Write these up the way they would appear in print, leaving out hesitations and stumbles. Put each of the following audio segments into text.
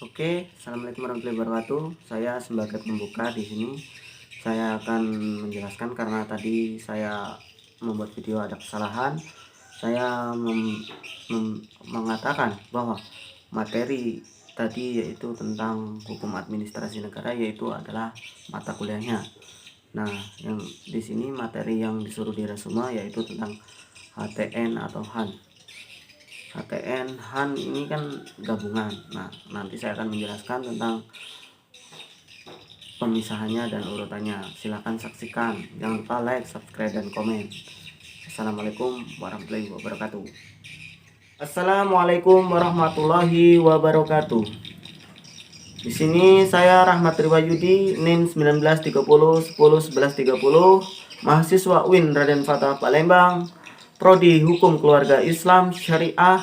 Oke, assalamualaikum warahmatullahi wabarakatuh. Saya sebagai pembuka di sini, saya akan menjelaskan karena tadi saya membuat video ada kesalahan. Saya mengatakan bahwa materi tadi yaitu tentang hukum administrasi negara yaitu adalah mata kuliahnya. Nah, yang di sini materi yang disuruh diresume yaitu tentang HTN atau HAN. HTN, HAN ini kan gabungan. Nah, nanti saya akan menjelaskan tentang pemisahannya dan urutannya. Silahkan saksikan. Jangan lupa like, subscribe, dan komen. Assalamualaikum warahmatullahi wabarakatuh. Assalamualaikum warahmatullahi wabarakatuh. Di sini saya Rahmat Riwayudi, NIM 1930 mahasiswa UIN Raden Fatah Palembang, Prodi Hukum Keluarga Islam Syariah.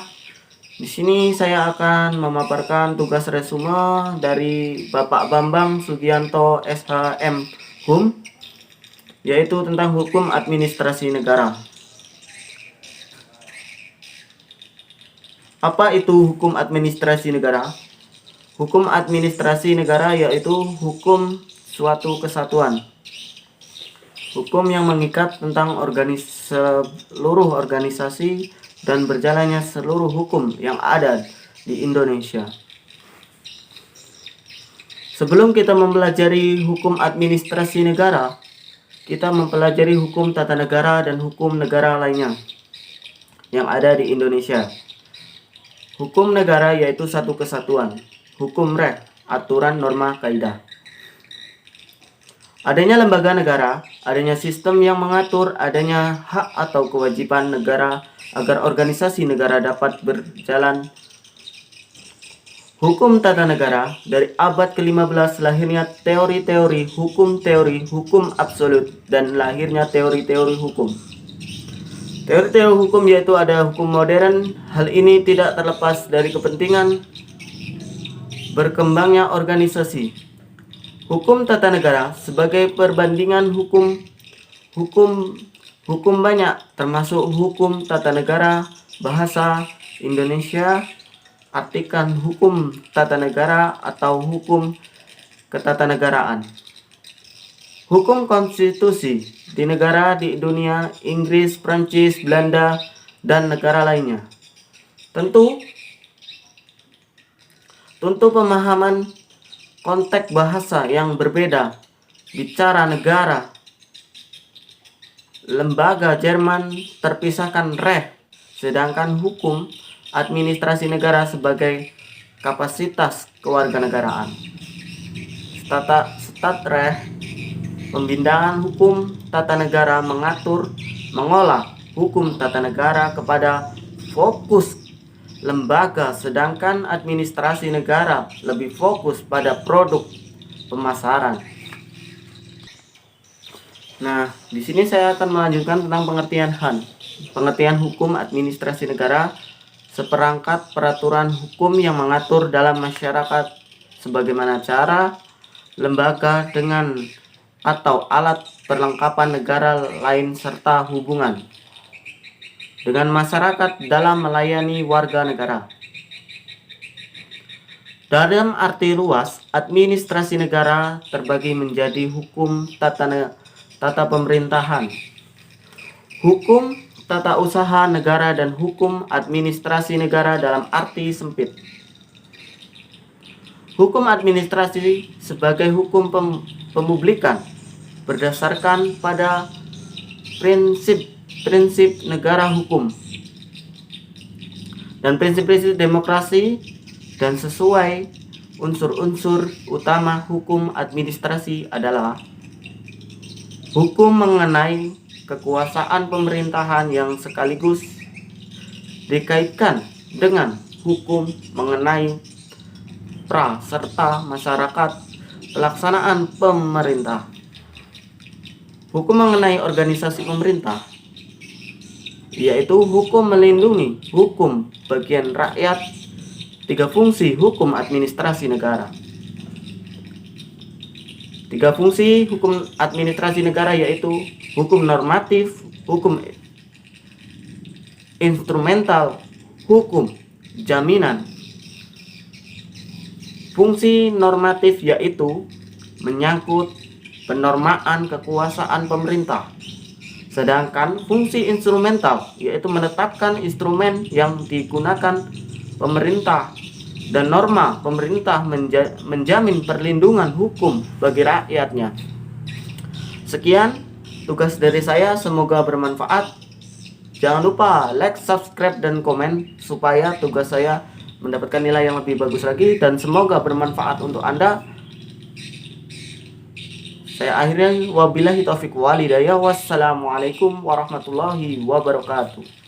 Di sini saya akan memaparkan tugas resume dari Bapak Bambang Sugianto SHM HUM, yaitu tentang hukum administrasi negara. Apa itu hukum administrasi negara? Hukum administrasi negara yaitu hukum suatu kesatuan. Hukum yang mengikat tentang seluruh organisasi dan berjalannya seluruh hukum yang ada di Indonesia. Sebelum kita mempelajari hukum administrasi negara, kita mempelajari hukum tata negara dan hukum negara lainnya yang ada di Indonesia. Hukum negara yaitu satu kesatuan. Hukum reh, aturan, norma, kaidah. Adanya lembaga negara, adanya sistem yang mengatur adanya hak atau kewajiban negara agar organisasi negara dapat berjalan. Hukum tata negara dari abad ke-15 lahirnya teori-teori hukum absolut dan lahirnya teori-teori hukum. Teori-teori hukum yaitu ada hukum modern. Hal ini tidak terlepas dari kepentingan berkembangnya organisasi. Hukum tata negara sebagai perbandingan hukum banyak, termasuk hukum tata negara bahasa Indonesia. Artikan hukum tata negara atau hukum ketatanegaraan. Hukum konstitusi di negara di dunia Inggris, Prancis, Belanda, dan negara lainnya. Tentu pemahaman konteks bahasa yang berbeda. Bicara negara, lembaga Jerman terpisahkan reh, sedangkan hukum administrasi negara sebagai kapasitas kewarganegaraan. Statreh, pembinaan hukum tata negara mengolah hukum tata negara kepada fokus lembaga, sedangkan administrasi negara lebih fokus pada produk pemasaran. Nah, di sini saya akan melanjutkan tentang pengertian HAN. Pengertian hukum administrasi negara, seperangkat peraturan hukum yang mengatur dalam masyarakat sebagaimana cara, lembaga dengan atau alat perlengkapan negara lain serta hubungan dengan masyarakat dalam melayani warga negara. Dalam arti luas, administrasi negara terbagi menjadi hukum tata pemerintahan, hukum tata usaha negara, dan hukum administrasi negara dalam arti sempit. Hukum administrasi sebagai hukum pemublikan berdasarkan pada prinsip negara hukum dan prinsip-prinsip demokrasi dan sesuai unsur-unsur utama hukum administrasi adalah hukum mengenai kekuasaan pemerintahan yang sekaligus dikaitkan dengan hukum mengenai serta masyarakat pelaksanaan pemerintah. Hukum mengenai organisasi pemerintah yaitu hukum melindungi hukum bagian rakyat. 3 fungsi hukum administrasi negara. 3 fungsi hukum administrasi negara yaitu hukum normatif, hukum instrumental, hukum jaminan. Fungsi normatif yaitu menyangkut penormaan kekuasaan pemerintah. Sedangkan fungsi instrumental yaitu menetapkan instrumen yang digunakan pemerintah dan norma pemerintah menjamin perlindungan hukum bagi rakyatnya. Sekian tugas dari saya, semoga bermanfaat. Jangan lupa like, subscribe, dan komen supaya tugas saya mendapatkan nilai yang lebih bagus lagi, dan semoga bermanfaat untuk Anda. Saya akhirnya wabillahi taufiq walhidayah. Wassalamualaikum warahmatullahi wabarakatuh.